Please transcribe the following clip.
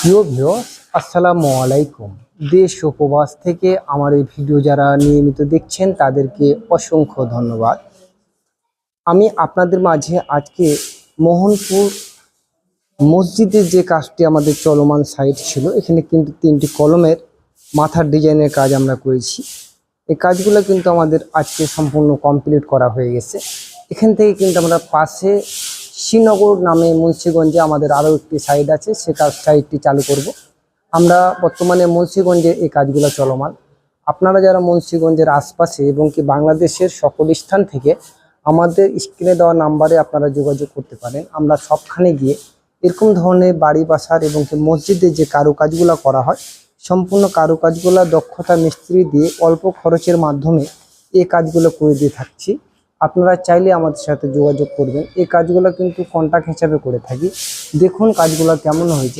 প্রিয় ভিউয়ার্স, আসসালামু আলাইকুম। দেশ ও প্রবাস থেকে আমার এই ভিডিও যারা নিয়মিত দেখছেন তাদেরকে অসংখ্য ধন্যবাদ। আমি আপনাদের মাঝে আজকে মোহনপুর মসজিদের যে কাজটি আমাদের চলমান সাইট ছিল, এখানে কিন্তু 3টি কলমের মাথার ডিজাইনের কাজ আমরা করেছি। এই কাজগুলো কিন্তু আমাদের আজকে সম্পূর্ণ কমপ্লিট করা হয়ে গেছে। এখান থেকে কিন্তু আমরা পাশে শ্রীনগর নামে মুন্সিগঞ্জে আমাদের আরও একটি সাইট আছে, সে সাইটটি চালু করব। আমরা বর্তমানে মুন্সিগঞ্জে এই কাজগুলো চলমান। আপনারা যারা মুন্সিগঞ্জের আশপাশে এবং কি বাংলাদেশের সকল স্থান থেকে আমাদের স্ক্রিনে দেওয়া নাম্বারে আপনারা যোগাযোগ করতে পারেন। আমরা সবখানে গিয়ে এরকম ধরনের বাড়ি বাসার এবং কি মসজিদে যে কারুকাজগুলো করা হয়, সম্পূর্ণ কারুকাজগুলো দক্ষতা মিস্ত্রি দিয়ে অল্প খরচের মাধ্যমে এই কাজগুলো করে দিয়ে থাকছি। আপনারা চাইলে আমাদের সাথে যোগাযোগ করবেন। এই কাজগুলো কিন্তু কন্ট্রাক্ট হিসাবে করে থাকি। দেখুন কাজগুলো কেমন হয়েছে।